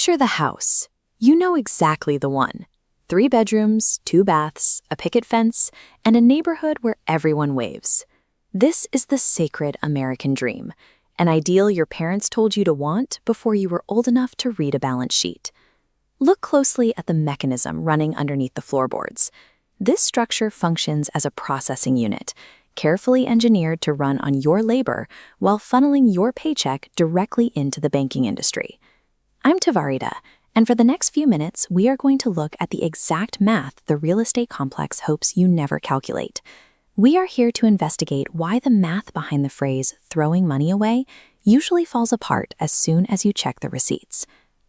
Picture the house. You know exactly the one. 3 bedrooms, 2 baths, a picket fence, and a neighborhood where everyone waves. This is the sacred American dream, an ideal your parents told you to want before you were old enough to read a balance sheet. Look closely at the mechanism running underneath the floorboards. This structure functions as a processing unit, carefully engineered to run on your labor while funneling your paycheck directly into the banking industry. I'm Tavarita, and for the next few minutes, we are going to look at the exact math the real estate complex hopes you never calculate. We are here to investigate why the math behind the phrase "throwing money away" usually falls apart as soon as you check the receipts.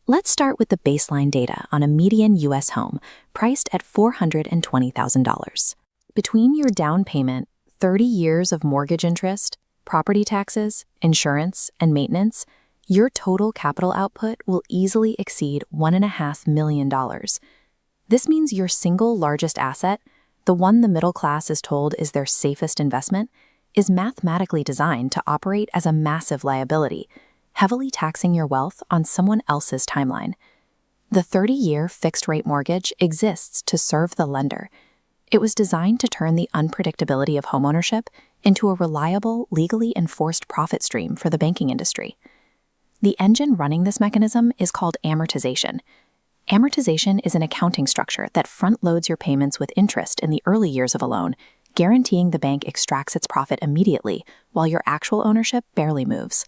Let's start with the baseline data on a median U.S. home priced at $420,000. Between your down payment, 30 years of mortgage interest, property taxes, insurance, and maintenance, your total capital output will easily exceed $1.5 million. This means your single largest asset, the one the middle class is told is their safest investment, is mathematically designed to operate as a massive liability, heavily taxing your wealth on someone else's timeline. The 30-year fixed-rate mortgage exists to serve the lender. It was designed to turn the unpredictability of homeownership into a reliable, legally enforced profit stream for the banking industry. The engine running this mechanism is called amortization. Amortization is an accounting structure that front-loads your payments with interest in the early years of a loan, guaranteeing the bank extracts its profit immediately while your actual ownership barely moves.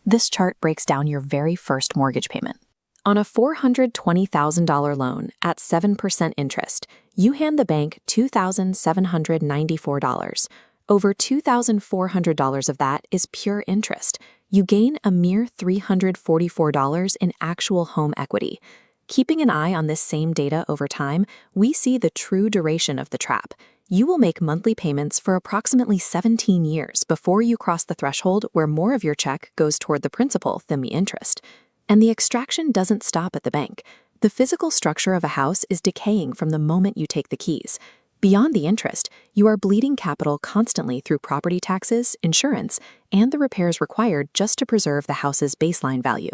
This chart breaks down your very first mortgage payment. On a $420,000 loan at 7% interest, you hand the bank $2,794. Over $2,400 of that is pure interest. You gain a mere $344 in actual home equity. Keeping an eye on this same data over time, we see the true duration of the trap. You will make monthly payments for approximately 17 years before you cross the threshold where more of your check goes toward the principal than the interest. And the extraction doesn't stop at the bank. The physical structure of a house is decaying from the moment you take the keys. Beyond the interest, you are bleeding capital constantly through property taxes, insurance, and the repairs required just to preserve the house's baseline value.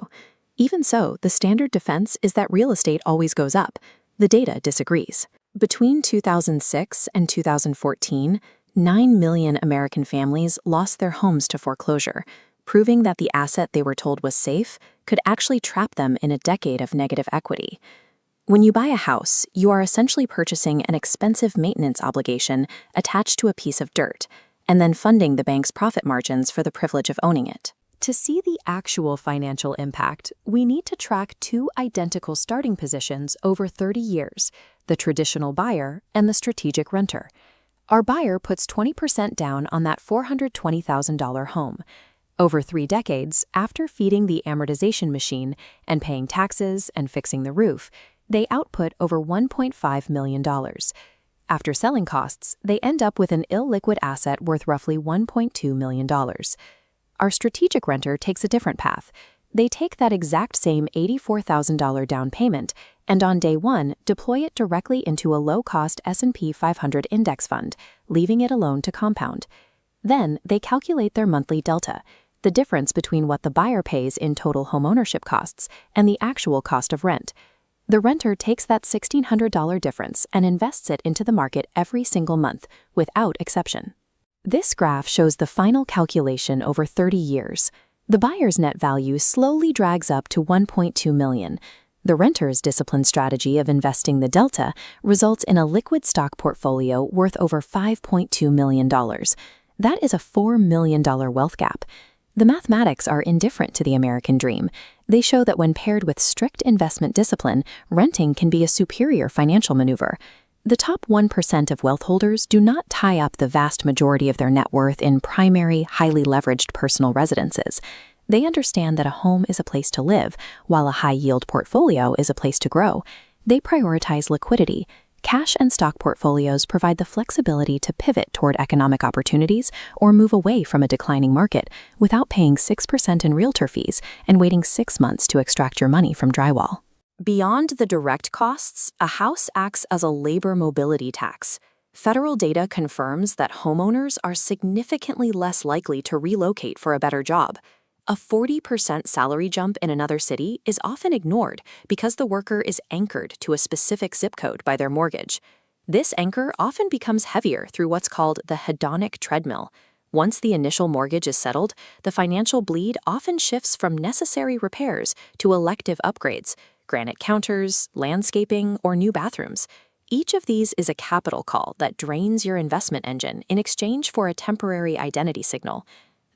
Even so, the standard defense is that real estate always goes up. The data disagrees. Between 2006 and 2014, 9 million American families lost their homes to foreclosure, proving that the asset they were told was safe could actually trap them in a decade of negative equity. When you buy a house, you are essentially purchasing an expensive maintenance obligation attached to a piece of dirt, and then funding the bank's profit margins for the privilege of owning it. To see the actual financial impact, we need to track 2 identical starting positions over 30 years, the traditional buyer and the strategic renter. Our buyer puts 20% down on that $420,000 home. Over 3 decades, after feeding the amortization machine and paying taxes and fixing the roof, they output over $1.5 million. After selling costs, they end up with an illiquid asset worth roughly $1.2 million. Our strategic renter takes a different path. They take that exact same $84,000 down payment and on day 1 deploy it directly into a low-cost S&P 500 index fund, leaving it alone to compound. Then they calculate their monthly delta, the difference between what the buyer pays in total homeownership costs and the actual cost of rent. The renter takes that $1,600 difference and invests it into the market every single month, without exception. This graph shows the final calculation over 30 years. The buyer's net value slowly drags up to $1.2 million. The renter's disciplined strategy of investing the delta results in a liquid stock portfolio worth over $5.2 million. That is a $4 million wealth gap. The mathematics are indifferent to the American dream. They show that when paired with strict investment discipline, renting can be a superior financial maneuver. The top 1% of wealth holders do not tie up the vast majority of their net worth in primary, highly leveraged personal residences. They understand that a home is a place to live, while a high-yield portfolio is a place to grow. They prioritize liquidity. Cash and stock portfolios provide the flexibility to pivot toward economic opportunities or move away from a declining market without paying 6% in realtor fees and waiting 6 months to extract your money from drywall. Beyond the direct costs, a house acts as a labor mobility tax. Federal data confirms that homeowners are significantly less likely to relocate for a better job. A 40% salary jump in another city is often ignored because the worker is anchored to a specific zip code by their mortgage. This anchor often becomes heavier through what's called the hedonic treadmill. Once the initial mortgage is settled, the financial bleed often shifts from necessary repairs to elective upgrades, granite counters, landscaping, or new bathrooms. Each of these is a capital call that drains your investment engine in exchange for a temporary identity signal.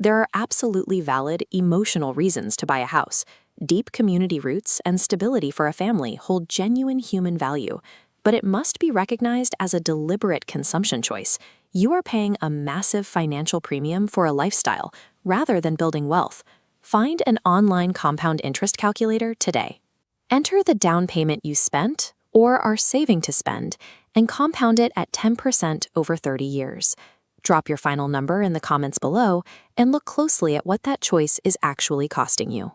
There are absolutely valid emotional reasons to buy a house. Deep community roots and stability for a family hold genuine human value, but it must be recognized as a deliberate consumption choice. You are paying a massive financial premium for a lifestyle rather than building wealth. Find an online compound interest calculator today. Enter the down payment you spent or are saving to spend and compound it at 10% over 30 years. Drop your final number in the comments below and look closely at what that choice is actually costing you.